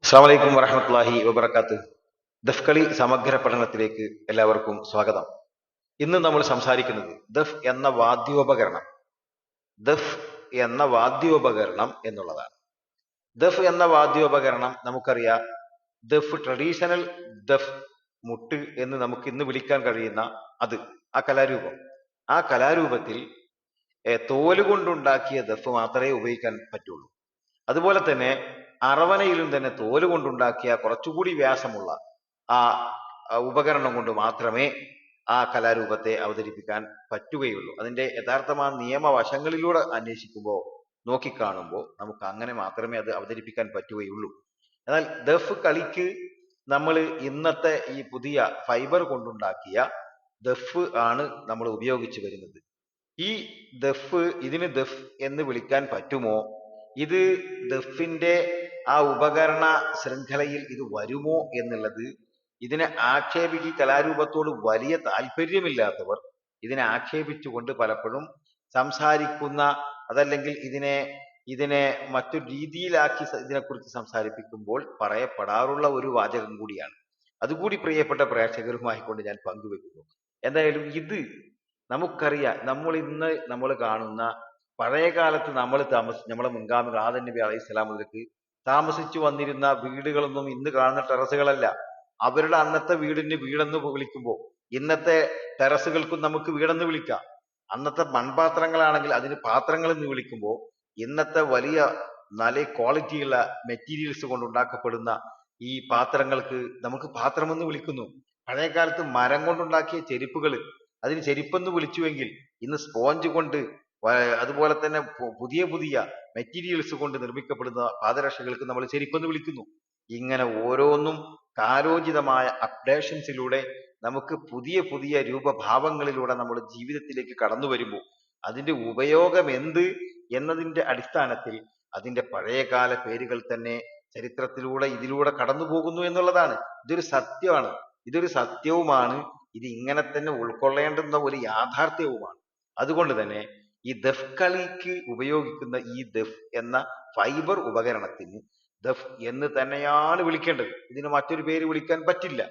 അസ്സാം വലൈക്കും വറഹമത്തല്ലാഹി വബർക്കാത്ത്. ദഫ് കളി സമഗ്ര പഠനത്തിലേക്ക് എല്ലാവർക്കും സ്വാഗതം. ഇന്ന് നമ്മൾ സംസാരിക്കുന്നത് ദഫ് എന്ന വാദ്യോപകരണം എന്നുള്ളതാണ്. ദഫ് എന്ന വാദ്യോപകരണം നമുക്കറിയാം. ട്രഡീഷണൽ ദഫ് മുട്ട് എന്ന് നമുക്ക് ഇന്ന് വിളിക്കാൻ കഴിയുന്ന അത് ആ കലാരൂപം ആ കലാരൂപത്തിൽ തോല് കൊണ്ടുണ്ടാക്കിയ ദഫ് മാത്രമേ ഉപയോഗിക്കാൻ പറ്റുള്ളൂ. അതുപോലെ തന്നെ അറവനയിലും തന്നെ തോല് കൊണ്ടുണ്ടാക്കിയ കുറച്ചുകൂടി വ്യാസമുള്ള ആ ഉപകരണം കൊണ്ട് മാത്രമേ ആ കലാരൂപത്തെ അവതരിപ്പിക്കാൻ പറ്റുകയുള്ളൂ. അതിന്റെ യഥാർത്ഥമായ നിയമവശങ്ങളിലൂടെ അന്വേഷിക്കുമ്പോൾ നോക്കിക്കാണുമ്പോൾ നമുക്ക് അങ്ങനെ മാത്രമേ അത് അവതരിപ്പിക്കാൻ പറ്റുകയുള്ളൂ. എന്നാൽ ദഫ് കളിക്ക് നമ്മൾ ഇന്നത്തെ ഈ പുതിയ ഫൈബർ കൊണ്ടുണ്ടാക്കിയ ദഫ് ആണ് നമ്മൾ ഉപയോഗിച്ചു വരുന്നത്. ഈ ഇതിന് ദഫ് എന്ന് വിളിക്കാൻ പറ്റുമോ? ഇത് ദഫിന്റെ ആ ഉപകരണ ശൃംഖലയിൽ ഇത് വരുമോ എന്നുള്ളത് ഇതിനെ ഈ കലാരൂപത്തോട് വലിയ താല്പര്യമില്ലാത്തവർ ഇതിനെ ആക്ഷേപിച്ചുകൊണ്ട് പലപ്പോഴും സംസാരിക്കുന്ന, അതല്ലെങ്കിൽ ഇതിനെ മറ്റൊരു രീതിയിലാക്കി ഇതിനെക്കുറിച്ച് സംസാരിപ്പിക്കുമ്പോൾ പറയപ്പെടാറുള്ള ഒരു വാചകം കൂടിയാണ്. അതുകൂടി പ്രിയപ്പെട്ട പ്രേക്ഷകരുമായിക്കൊണ്ട് ഞാൻ പങ്കുവെക്കുന്നു. എന്തായാലും ഇത് നമുക്കറിയാം. നമ്മൾ കാണുന്ന പഴയ കാലത്ത് നമ്മളെ മുൻഗാമികൾ ആദം നബി അലൈഹി സ്വലാം മുതൽക്ക് താമസിച്ചു വന്നിരുന്ന വീടുകളൊന്നും ഇന്ന് കാണുന്ന ടെറസുകളല്ല. അവരുടെ അന്നത്തെ വീടിന് വീടെന്ന് വിളിക്കുമ്പോൾ ഇന്നത്തെ ടെറസുകൾക്കും നമുക്ക് വീടെന്ന് വിളിക്കാം. അന്നത്തെ മൺപാത്രങ്ങളാണെങ്കിൽ അതിന് പാത്രങ്ങൾ എന്ന് വിളിക്കുമ്പോൾ ഇന്നത്തെ വലിയ നല്ല ക്വാളിറ്റിയുള്ള മെറ്റീരിയൽസ് കൊണ്ട് ഉണ്ടാക്കപ്പെടുന്ന ഈ പാത്രങ്ങൾക്ക് നമുക്ക് പാത്രമെന്ന് വിളിക്കുന്നു. പഴയ കാലത്ത് മരം കൊണ്ടുണ്ടാക്കിയ ചെരുപ്പുകൾ അതിന് ചെരുപ്പെന്ന് വിളിച്ചുവെങ്കിൽ ഇന്ന് സ്പോഞ്ച് കൊണ്ട് അതുപോലെ തന്നെ പുതിയ പുതിയ മെറ്റീരിയൽസ് കൊണ്ട് നിർമ്മിക്കപ്പെടുന്ന പാദരക്ഷകൾക്ക് നമ്മൾ ചെരുപ്പെന്ന് വിളിക്കുന്നു. ഇങ്ങനെ ഓരോന്നും കാലോചിതമായ അപ്ഡേഷൻസിലൂടെ നമുക്ക് പുതിയ പുതിയ രൂപഭാവങ്ങളിലൂടെ നമ്മുടെ ജീവിതത്തിലേക്ക് കടന്നു വരുമ്പോൾ അതിന്റെ ഉപയോഗം എന്ത് എന്നതിന്റെ അടിസ്ഥാനത്തിൽ അതിന്റെ പഴയകാല പേരുകൾ തന്നെ ഇതിലൂടെ കടന്നു പോകുന്നു എന്നുള്ളതാണ്. ഇതൊരു സത്യവുമാണ്. ഇത് ഇങ്ങനെ തന്നെ ഉൾക്കൊള്ളേണ്ടുന്ന ഒരു യാഥാർത്ഥ്യവുമാണ്. അതുകൊണ്ട് തന്നെ ഈ ദഫ് കളിക്ക് ഉപയോഗിക്കുന്ന ഈ ദഫ് എന്ന ഫൈബർ ഉപകരണത്തിന് ദഫ് എന്ന് തന്നെയാണ് വിളിക്കേണ്ടത്. ഇതിന് മറ്റൊരു പേര് വിളിക്കാൻ പറ്റില്ല.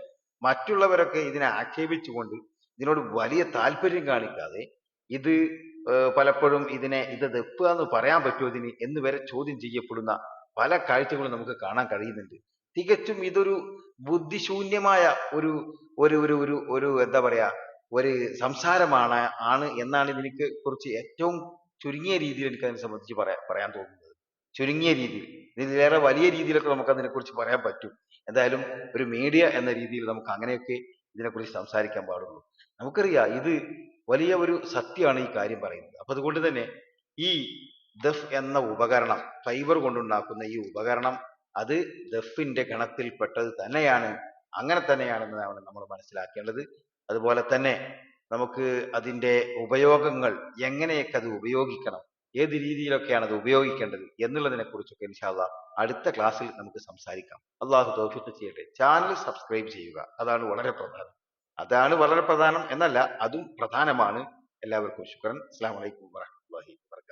മറ്റുള്ളവരൊക്കെ ഇതിനെ ആക്ഷേപിച്ചുകൊണ്ട് ഇതിനോട് വലിയ താല്പര്യം കാണിക്കാതെ ഇത് പലപ്പോഴും ഇത് ദഫ് എന്ന് പറയാൻ പറ്റുമോ ഇതിന് എന്ന് വരെ ചോദ്യം ചെയ്യപ്പെടുന്ന പല കാഴ്ചകളും നമുക്ക് കാണാൻ കഴിയുന്നുണ്ട്. തികച്ചും ഇതൊരു ബുദ്ധിശൂന്യമായ ഒരു ഒരു ഒരു ഒരു ഒരു എന്താ പറയാ ഒരു സംസാരമാണ് എന്നാണ് ഇതിനെ കുറിച്ച് ഏറ്റവും ചുരുങ്ങിയ രീതിയിൽ എനിക്ക് അതിനെ സംബന്ധിച്ച് പറയാൻ തോന്നുന്നത്. ചുരുങ്ങിയ രീതിയിൽ, ഇതിലേറെ വലിയ രീതിയിലൊക്കെ നമുക്ക് അതിനെ കുറിച്ച് പറയാൻ പറ്റും. എന്തായാലും ഒരു മീഡിയ എന്ന രീതിയിൽ നമുക്ക് അങ്ങനെയൊക്കെ ഇതിനെക്കുറിച്ച് സംസാരിക്കാൻ പാടുള്ളൂ. നമുക്കറിയാം ഇത് വലിയ ഒരു സത്യമാണ് ഈ കാര്യം പറയുന്നത്. അപ്പൊ അതുകൊണ്ട് തന്നെ ഈ ദഫ് എന്ന ഉപകരണം, ഫൈബർ കൊണ്ടുണ്ടാക്കുന്ന ഈ ഉപകരണം, അത് ദഫിന്റെ ഗണത്തിൽപ്പെട്ടത് തന്നെയാണ്. അങ്ങനെ തന്നെയാണെന്നാണ് നമ്മൾ മനസ്സിലാക്കേണ്ടത്. അതുപോലെ തന്നെ നമുക്ക് അതിന്റെ ഉപയോഗങ്ങൾ, എങ്ങനെയൊക്കെ അത് ഉപയോഗിക്കണം, ഏത് രീതിയിലൊക്കെയാണ് അത് ഉപയോഗിക്കേണ്ടത് എന്നുള്ളതിനെ കുറിച്ചൊക്കെ ഇൻഷാ അല്ലാഹ് അടുത്ത ക്ലാസ്സിൽ നമുക്ക് സംസാരിക്കാം. അള്ളാഹു തൗഫീഖ് ചെയ്യട്ടെ. ചാനൽ സബ്സ്ക്രൈബ് ചെയ്യുക, അതാണ് വളരെ പ്രധാനം എന്നല്ല, അതും പ്രധാനമാണ്. എല്ലാവർക്കും ശുക്രൻ. അസ്സലാമു അലൈക്കും വറഹ്മത്തുള്ളാഹി വബറകാതുഹു.